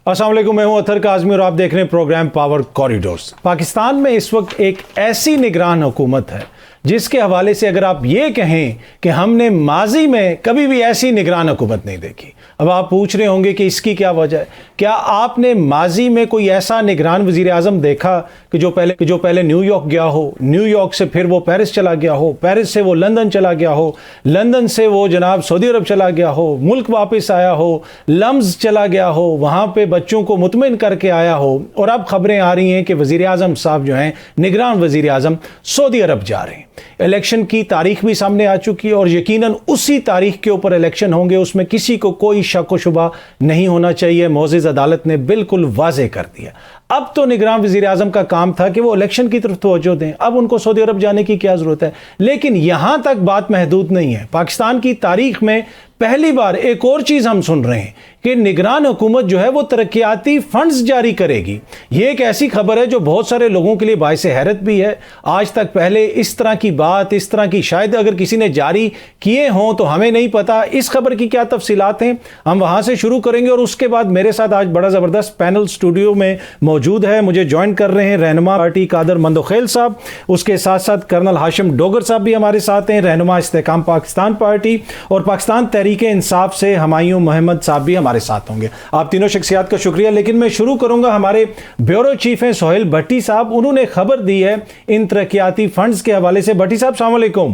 अस्सलाम वालेकुम, मैं हूं अतर काज़मी और आप देख रहे हैं प्रोग्राम पावर कॉरिडोर्स। पाकिस्तान में इस वक्त एक ऐसी निगरान हुकूमत है जिसके हवाले से अगर आप ये कहें कि हमने माजी में कभी भी ऐसी निगरान हुकूमत नहीं देखी। अब आप पूछ रहे होंगे कि इसकी क्या वजह है। क्या आपने माजी में कोई ऐसा निगरान वज़ीर आज़म देखा कि जो पहले न्यूयॉर्क गया हो, न्यूयॉर्क से फिर वो पेरिस चला गया हो, पेरिस से वो लंदन चला गया हो, लंदन से वो जनाब सऊदी अरब चला गया हो, मुल्क वापस आया हो, लम्स चला गया हो, वहाँ पे बच्चों को मुतमिन करके आया हो, और अब खबरें आ रही हैं कि वज़ीर आज़म साहब जो हैं निगरान वज़ीर आज़म सऊदी अरब जा रहे हैं। इलेक्शन की तारीख भी सामने आ चुकी है और यकीनन उसी तारीख के ऊपर इलेक्शन होंगे, उसमें किसी को कोई शक व शुबा नहीं होना चाहिए। मोअज़्ज़िज़ अदालत ने बिल्कुल वाज़ेह कर दिया। अब तो निगरान वज़ीर आज़म का काम था कि वो इलेक्शन की तरफ तवज्जो दें, अब उनको सऊदी अरब जाने की क्या ज़रूरत है। लेकिन यहां तक बात महदूद नहीं है। पाकिस्तान की तारीख में पहली बार एक और चीज़ हम सुन रहे हैं कि निगरान हुकूमत जो है वो तरक्याती फंड्स जारी करेगी। ये एक ऐसी खबर है जो बहुत सारे लोगों के लिए बाइस हैरत भी है। आज तक पहले इस तरह की बात, इस तरह की शायद अगर किसी ने जारी किए हों तो हमें नहीं पता। इस खबर की क्या तफसीलात हैं, हम वहाँ से शुरू करेंगे और उसके बाद मेरे साथ आज बड़ा ज़बरदस्त पैनल स्टूडियो में मौजूद है। मुझे ज्वाइन कर रहे हैं रहनुमा पार्टी कादर मंदोखेल साहब, उसके साथ साथ कर्नल हाशिम डोगर साहब भी हमारे साथ हैं, रहनुमा इस्तेकाम पाकिस्तान पार्टी, और पाकिस्तान तहरीक इंसाफ से हमायूं मोहम्मद साहब भी हमारे साथ होंगे। आप तीनों शख्सियात का शुक्रिया। लेकिन मैं शुरू करूंगा, हमारे ब्यूरो चीफ हैं सोहेल भट्टी साहब, उन्होंने खबर दी है इन तरक्याती फंड्स के हवाले से। भट्टी साहब अस्सलाम वालेकुम।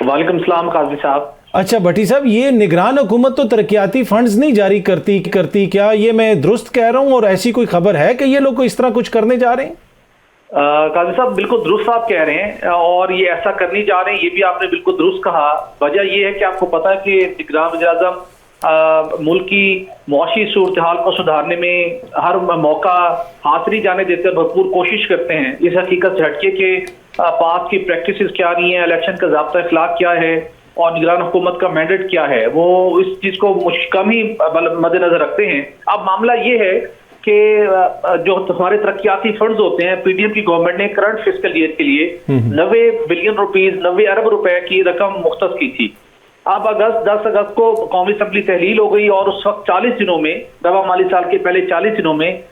वालेकुम सलाम काजी साहब। अच्छा भट्टी साहब, ये निगरान हुकूमत तो तरक्याती फंड्स नहीं जारी करती क्या ये मैं दुरुस्त कह रहा हूं, और ऐसी कोई खबर है कि ये लोग इस तरह कुछ करने जा रहे हैं? काजी साहब बिल्कुल दुरुस्त आप कह रहे हैं, और ये ऐसा करने जा रहे हैं, ये भी आपने बिल्कुल दुरुस्त कहा। वजह ये है कि आपको पता है कि निगरान वज़ीर आज़म मुल्क की मुआशी सूरत हाल को सुधारने में हर मौका हाथ नहीं जाने देते, भरपूर कोशिश करते हैं। इस हकीकत से हटके के पास की प्रैक्टिस क्या रही हैं, इलेक्शन का ज़ाब्ता इखलाक क्या है और निगरान हुकूमत का मैंडेट क्या है, वो इस चीज़ को कम ही मद्देनजर रखते हैं। अब मामला ये है कि जो हमारे तरक्याती फंड्स होते हैं, पीडीएम की गवर्नमेंट ने करंट फिस्कल ईयर के लिए 90 बिलियन रुपीस 90 अरब रुपए की रकम मुख्तस की थी। अब 10 अगस्त को कौमी असम्बली तहलील हो गई और उस वक्त 40 दिनों में, रवा माली साल के पहले 40 दिनों में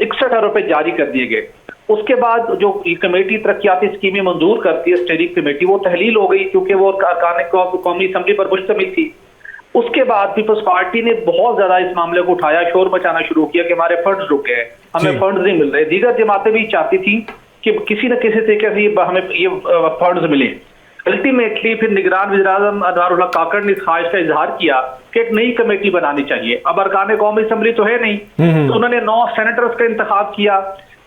61 अरब रुपए जारी कर दिए गए। उसके बाद जो कमेटी तरक्याती स्कीमें मंजूर करती है, स्टेरिंग कमेटी, वो तहलील हो गई क्योंकि वो कौमी असम्बली पर मुश्तमिल थी। उसके बाद पीपल्स पार्टी ने बहुत ज्यादा इस मामले को उठाया, शोर मचाना शुरू किया कि हमारे फंड्स रुक गए, हमें फंड्स नहीं मिल रहे। दीगर जमातें भी चाहती थी कि किसी न किसी तरीके से हमें ये फंड्स मिले। अल्टीमेटली फिर निगरान वज़ीर आज़म अनवारुल्लाह काकड़ ने इस ख्वाहिश का इजहार किया कि एक नई कमेटी बनानी चाहिए। अब अरकान कौमी असम्बली तो है नहीं, तो उन्होंने 9 सेनेटर्स का इंतखाब किया,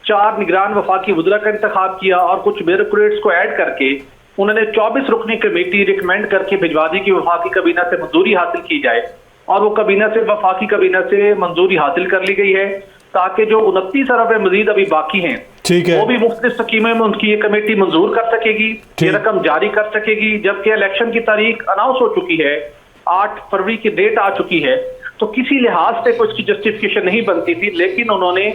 4 निगरान वफाकी वज़रा का इंतखाब किया और कुछ ब्यूरोक्रेट्स को ऐड करके उन्होंने 24 रुकनी कमेटी रिकमेंड करके भिजवा दी कि वफाकी कबीना से मंजूरी हासिल की जाए, और वो कबीना से वफाकी कबीना से मंजूरी हासिल कर ली गई है ताकि जो 29 अरब मजीद अभी बाकी हैं, ठीक है, वो भी मुख्तलिफ स्कीमें में उनकी ये कमेटी मंजूर कर सकेगी, ये रकम जारी कर सकेगी। जबकि इलेक्शन की तारीख अनाउंस हो चुकी है, 8 फरवरी की डेट आ चुकी है, तो किसी लिहाज से कुछ की जस्टिफिकेशन नहीं बनती थी। लेकिन उन्होंने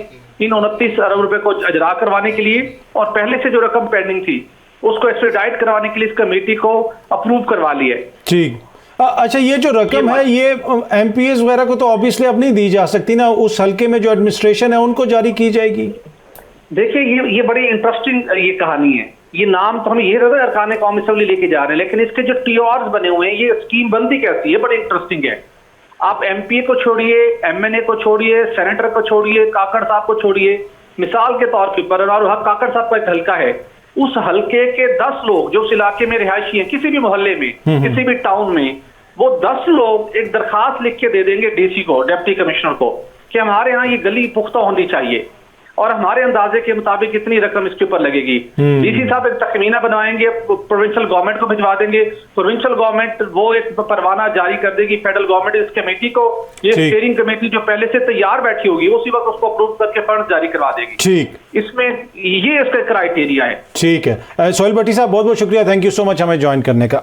इन 29 अरब रुपए को अजरा करवाने के लिए और पहले से जो रकम पेंडिंग थी उसको एक्सट्राडाइट करवाने के लिए इस कमेटी को अप्रूव करवा लिया है। ठीक। अच्छा, ये जो रकम है ये एमपीएस वगैरह को तो ऑब्वियसली अब नहीं दी जा सकती ना, उस हल्के में जो एडमिनिस्ट्रेशन है उनको जारी की जाएगी। देखिए ये बड़ी इंटरेस्टिंग ये कहानी है। ये नाम तो हम ये अरकान कौमी असम्बली लेके जा रहे हैं, लेकिन इसके जो टीआरस बने हुए हैं, ये स्कीम बनती कैसी है, बड़ी इंटरेस्टिंग है। आप एमपीए को छोड़िए, एमएनए को छोड़िए, सेनेटर को छोड़िए, काकड़ साहब को छोड़िए, मिसाल के तौर के ऊपर काकड़ साहब का एक हल्का है, उस हल्के के 10 लोग जो उस इलाके में रिहायशी हैं, किसी भी मोहल्ले में, किसी भी टाउन में, वो 10 लोग एक दरखास्त लिख के दे देंगे डीसी को, डिप्टी कमिश्नर को, कि हमारे यहाँ ये गली पुख्ता होनी चाहिए और हमारे अंदाजे के मुताबिक इतनी रकम इसके ऊपर लगेगी। डीसी साहब एक तखमीना बनवाएंगे, प्रोविंशियल गवर्नमेंट को भिजवा देंगे, प्रोविंशियल गवर्नमेंट वो एक परवाना जारी कर देगी फेडरल गवर्नमेंट इस कमेटी को, ये स्टीयरिंग कमेटी जो पहले से तैयार बैठी होगी उसी वक्त उसको अप्रूव करके फंड जारी करवा देगी। ठीक, इसमें ये इसका क्राइटेरिया है। ठीक है, सोहेल भट्टी साहब बहुत बहुत शुक्रिया, थैंक यू सो मच हमें ज्वाइन करने का।